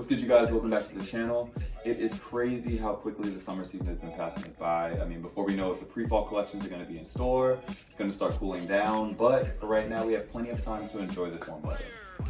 What's good, you guys? Welcome back to the channel. It is crazy how quickly the summer season has been passing us by. I mean, before we know it, the pre-fall collections are going to be in store. It's going to start cooling down, but for right now, we have plenty of time to enjoy this warm weather.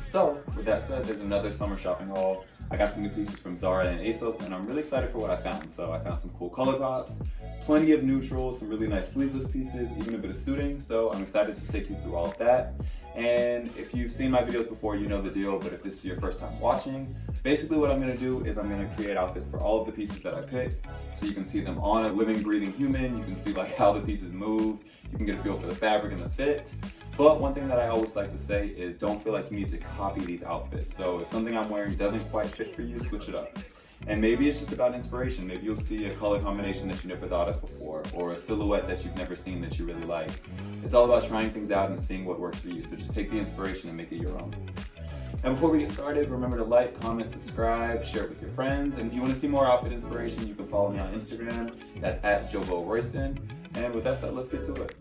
So, with that said, there's another summer shopping haul. I got some new pieces from Zara and ASOS, and I'm really excited for what I found. So I found some cool color pops, plenty of neutrals, some really nice sleeveless pieces, even a bit of suiting. So I'm excited to take you through all of that. And if you've seen my videos before, you know the deal, but if this is your first time watching, basically what I'm gonna do is I'm gonna create outfits for all of the pieces that I picked, so you can see them on a living, breathing human. You can see like how the pieces move. You can get a feel for the fabric and the fit. But one thing that I always like to say is don't feel like you need to copy these outfits. So if something I'm wearing doesn't quite fit for you, switch it up. And maybe it's just about inspiration. Maybe you'll see a color combination that you never thought of before, or a silhouette that you've never seen that you really like. It's all about trying things out and seeing what works for you. So just take the inspiration and make it your own. Now before we get started, remember to like, comment, subscribe, share it with your friends. And if you want to see more outfit inspiration, you can follow me on Instagram. That's at Jobo Royston. And with that said, let's get to it.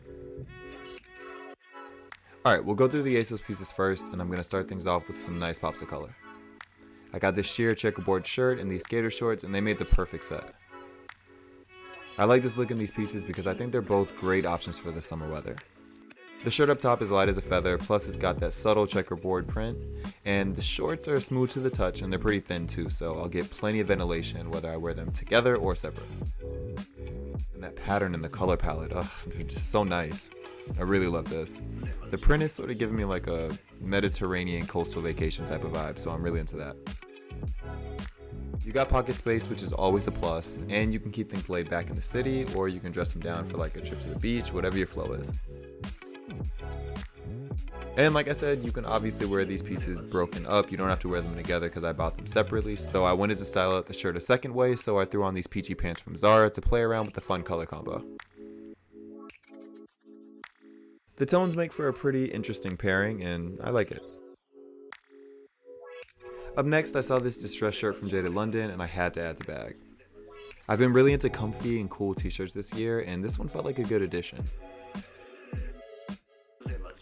Alright, we'll go through the ASOS pieces first, and I'm going to start things off with some nice pops of color. I got this sheer checkerboard shirt and these skater shorts, and they made the perfect set. I like this look in these pieces because I think they're both great options for the summer weather. The shirt up top is light as a feather, plus it's got that subtle checkerboard print, and the shorts are smooth to the touch and they're pretty thin too, so I'll get plenty of ventilation whether I wear them together or separate. And that pattern in the color palette, they're just so nice. I really love this. The print is sort of giving me like a Mediterranean coastal vacation type of vibe, so I'm really into that. You got pocket space, which is always a plus, and you can keep things laid back in the city, or you can dress them down for like a trip to the beach, whatever your flow is. And like I said, you can obviously wear these pieces broken up. You don't have to wear them together because I bought them separately. So I wanted to style out the shirt a second way, so I threw on these peachy pants from Zara to play around with the fun color combo. The tones make for a pretty interesting pairing, and I like it. Up next, I saw this distressed shirt from Jaded London, and I had to add to bag. I've been really into comfy and cool t-shirts this year, and this one felt like a good addition.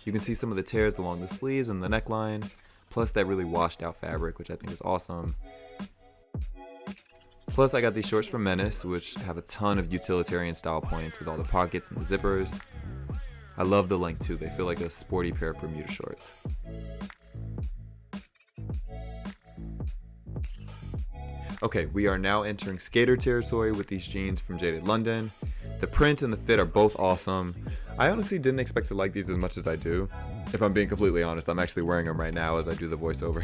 You can see some of the tears along the sleeves and the neckline, plus that really washed out fabric, which I think is awesome. Plus I got these shorts from Menace, which have a ton of utilitarian style points with all the pockets and the zippers. I love the length too, they feel like a sporty pair of Bermuda shorts. Okay, we are now entering skater territory with these jeans from Jaded London. The print and the fit are both awesome. I honestly didn't expect to like these as much as I do. If I'm being completely honest, I'm actually wearing them right now as I do the voiceover.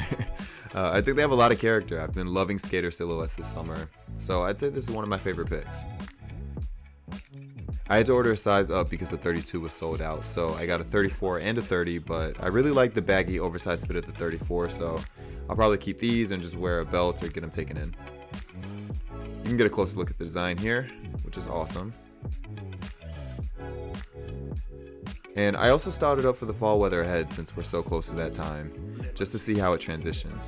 I think they have a lot of character. I've been loving skater silhouettes this summer, so I'd say this is one of my favorite picks. I had to order a size up because the 32 was sold out, so I got a 34 and a 30, but I really like the baggy oversized fit of the 34, so I'll probably keep these and just wear a belt or get them taken in. You can get a closer look at the design here, which is awesome. And I also styled it up for the fall weather ahead since we're so close to that time, just to see how it transitions.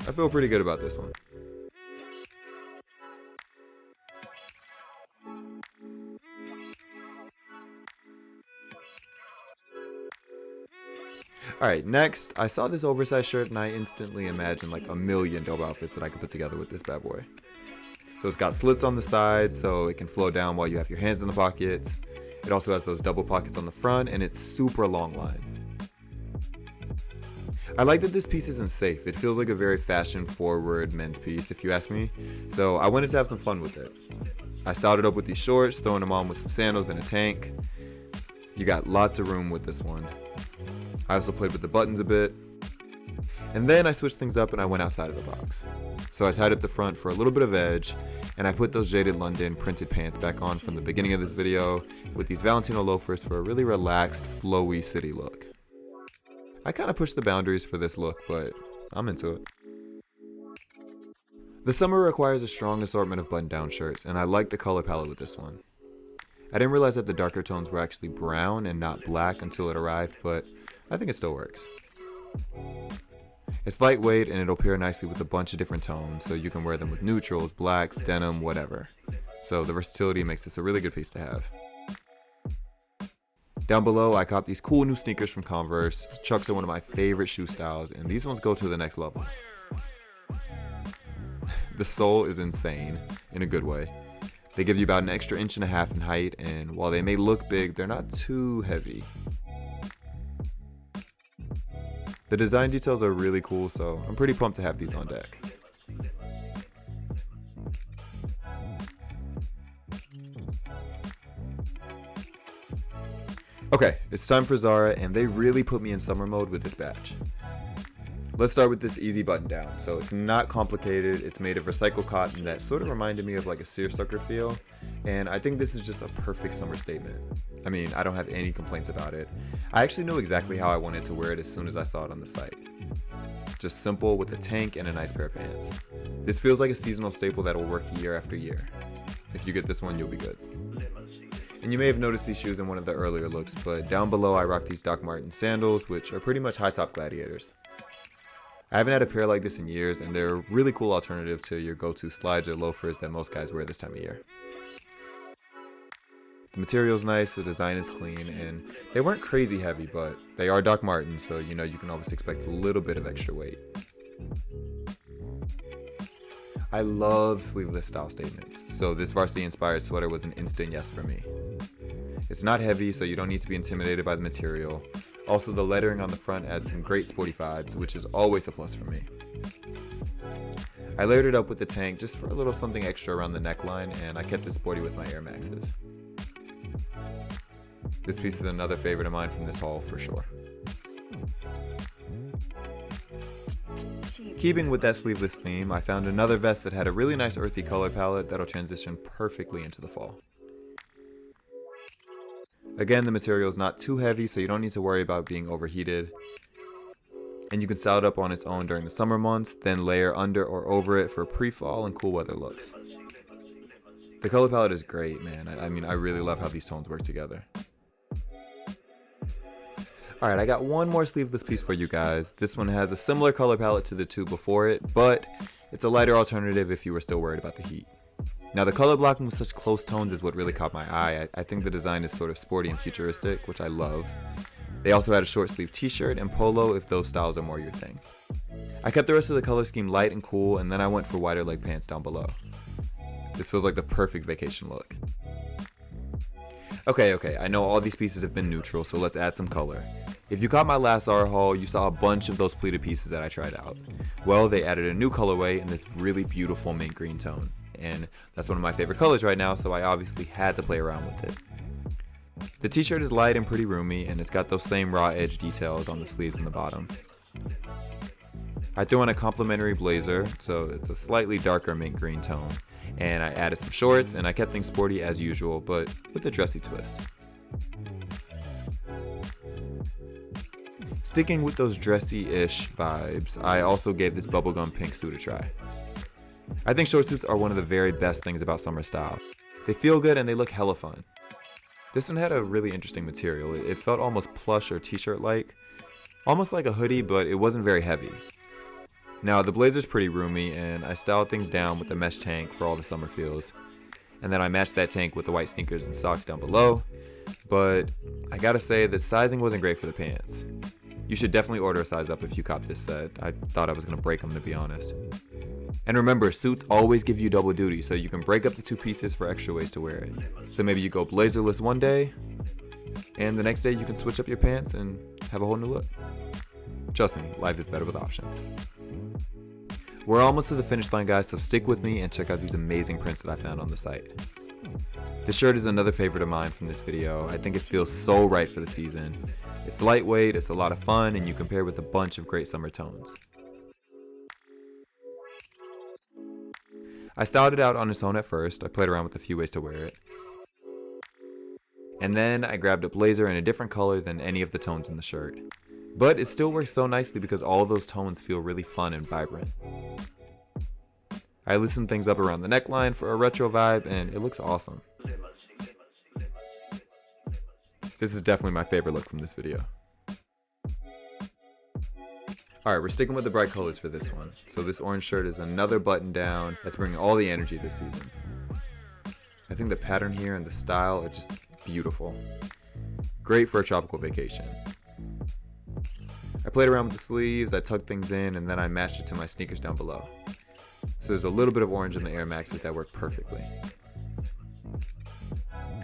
I feel pretty good about this one. Alright, next, I saw this oversized shirt and I instantly imagined like a million dope outfits that I could put together with this bad boy. So it's got slits on the sides so it can flow down while you have your hands in the pockets. It also has those double pockets on the front, and it's super long line. I like that this piece isn't safe. It feels like a very fashion forward men's piece if you ask me, so I wanted to have some fun with it. I styled it up with these shorts, throwing them on with some sandals and a tank. You got lots of room with this one. I also played with the buttons a bit. And then I switched things up and I went outside of the box. So I tied up the front for a little bit of edge, and I put those Jaded London printed pants back on from the beginning of this video with these Valentino loafers for a really relaxed, flowy city look. I kind of pushed the boundaries for this look, but I'm into it. The summer requires a strong assortment of button-down shirts, and I like the color palette with this one. I didn't realize that the darker tones were actually brown and not black until it arrived, but I think it still works. It's lightweight and it'll pair nicely with a bunch of different tones, so you can wear them with neutrals, blacks, denim, whatever. So the versatility makes this a really good piece to have. Down below, I copped these cool new sneakers from Converse. Chucks are one of my favorite shoe styles, and these ones go to the next level. The sole is insane, in a good way. They give you about an extra 1.5 inches in height, and while they may look big, they're not too heavy. The design details are really cool, so I'm pretty pumped to have these on deck. Okay, it's time for Zara, and they really put me in summer mode with this batch. Let's start with this easy button down. So it's not complicated, it's made of recycled cotton that sort of reminded me of like a seersucker feel, and I think this is just a perfect summer statement. I mean, I don't have any complaints about it. I actually knew exactly how I wanted to wear it as soon as I saw it on the site. Just simple with a tank and a nice pair of pants. This feels like a seasonal staple that will work year after year. If you get this one, you'll be good. And you may have noticed these shoes in one of the earlier looks, but down below I rock these Doc Martens sandals, which are pretty much high top gladiators. I haven't had a pair like this in years, and they're a really cool alternative to your go-to slides or loafers that most guys wear this time of year. The material's nice, the design is clean, and they weren't crazy heavy, but they are Doc Martens, so you know you can always expect a little bit of extra weight. I love sleeveless style statements, so this varsity inspired sweater was an instant yes for me. It's not heavy, so you don't need to be intimidated by the material. Also, the lettering on the front adds some great sporty vibes, which is always a plus for me. I layered it up with the tank just for a little something extra around the neckline, and I kept it sporty with my Air Maxes. This piece is another favorite of mine from this haul for sure. Keeping with that sleeveless theme, I found another vest that had a really nice earthy color palette that'll transition perfectly into the fall. Again, the material is not too heavy, so you don't need to worry about being overheated. And you can style it up on its own during the summer months, then layer under or over it for pre-fall and cool weather looks. The color palette is great, man. I mean, I really love how these tones work together. Alright, I got one more sleeveless piece for you guys. This one has a similar color palette to the two before it, but it's a lighter alternative if you were still worried about the heat. Now, the color blocking with such close tones is what really caught my eye. I think the design is sort of sporty and futuristic, which I love. They also had a short sleeve t-shirt and polo if those styles are more your thing. I kept the rest of the color scheme light and cool, and then I went for wider leg pants down below. This feels like the perfect vacation look. Okay, I know all these pieces have been neutral, so let's add some color. If you caught my last Zara haul, you saw a bunch of those pleated pieces that I tried out. Well, they added a new colorway in this really beautiful mint green tone. And that's one of my favorite colors right now, so I obviously had to play around with it. The t-shirt is light and pretty roomy, and it's got those same raw edge details on the sleeves and the bottom. I threw on a complementary blazer, so it's a slightly darker mint green tone, and I added some shorts, and I kept things sporty as usual, but with a dressy twist. Sticking with those dressy-ish vibes, I also gave this bubblegum pink suit a try. I think short suits are one of the very best things about summer style. They feel good and they look hella fun. This one had a really interesting material. It felt almost plush or t-shirt like. Almost like a hoodie, but it wasn't very heavy. Now, the blazer's pretty roomy, and I styled things down with the mesh tank for all the summer feels. And then I matched that tank with the white sneakers and socks down below. But I gotta say, the sizing wasn't great for the pants. You should definitely order a size up if you cop this set. I thought I was gonna break them, to be honest. And remember, suits always give you double duty, so you can break up the two pieces for extra ways to wear it. So maybe you go blazerless one day, and the next day you can switch up your pants and have a whole new look. Trust me, life is better with options. We're almost to the finish line, guys, so stick with me and check out these amazing prints that I found on the site. This shirt is another favorite of mine from this video. I think it feels so right for the season. It's lightweight, it's a lot of fun, and you can pair with a bunch of great summer tones. I styled it out on its own at first. I played around with a few ways to wear it. And then I grabbed a blazer in a different color than any of the tones in the shirt. But it still works so nicely because all those tones feel really fun and vibrant. I loosened things up around the neckline for a retro vibe, and it looks awesome. This is definitely my favorite look from this video. Alright, we're sticking with the bright colors for this one. So this orange shirt is another button down that's bringing all the energy this season. I think the pattern here and the style are just beautiful. Great for a tropical vacation. I played around with the sleeves, I tucked things in, and then I matched it to my sneakers down below. so there's a little bit of orange in the Air Maxes that work perfectly.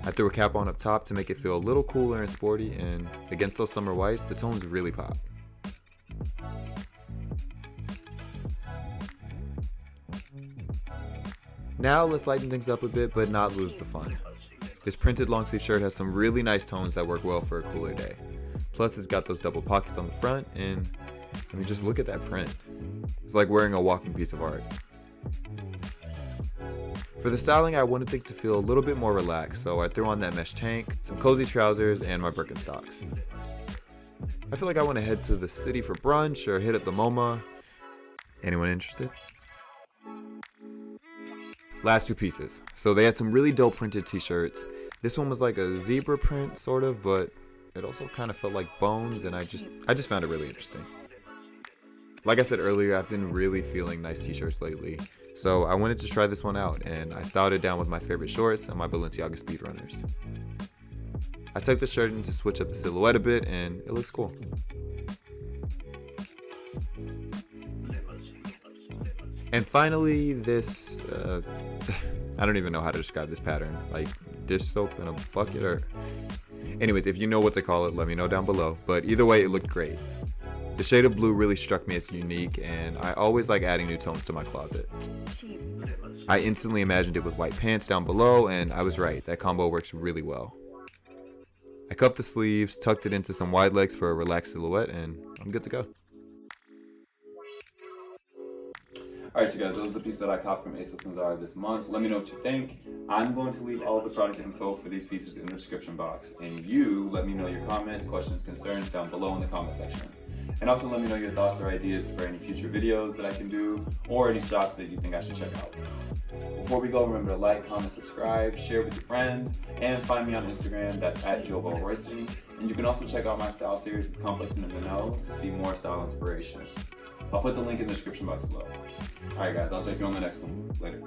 I threw a cap on up top to make it feel a little cooler and sporty, and against those summer whites, the tones really pop. Now let's lighten things up a bit, but not lose the fun. This printed long sleeve shirt has some really nice tones that work well for a cooler day. Plus it's got those double pockets on the front, and I mean, just look at that print. It's like wearing a walking piece of art. For the styling, I wanted things to feel a little bit more relaxed, so I threw on that mesh tank, some cozy trousers, and my Birkenstocks. I feel like I want to head to the city for brunch or hit up the MoMA. Anyone interested? Last two pieces. So they had some really dope printed t-shirts. This one was like a zebra print, sort of, but it also kind of felt like bones, and I just found it really interesting. Like I said earlier, I've been really feeling nice t-shirts lately, so I wanted to try this one out, and I styled it down with my favorite shorts and my Balenciaga Speedrunners. I tucked the shirt in to switch up the silhouette a bit, and it looks cool. And finally, this, I don't even know how to describe this pattern, like dish soap in a bucket or... Anyways, if you know what to call it, let me know down below, but either way, it looked great. The shade of blue really struck me as unique, and I always like adding new tones to my closet. I instantly imagined it with white pants down below, and I was right, that combo works really well. I cuffed the sleeves, tucked it into some wide legs for a relaxed silhouette, and I'm good to go. Alright, you guys, those are the pieces that I copped from ASOS and Zara this month. Let me know what you think. I'm going to leave all the product info for these pieces in the description box. And you let me know your comments, questions, concerns down below in the comment section. And also let me know your thoughts or ideas for any future videos that I can do, or any shops that you think I should check out. Before we go, remember to like, comment, subscribe, share with your friends, and find me on Instagram, that's @JovoRoyston. And you can also check out my style series with Complex and In the Know to see more style inspiration. I'll put the link in the description box below. Alright guys, I'll check you on the next one. Later.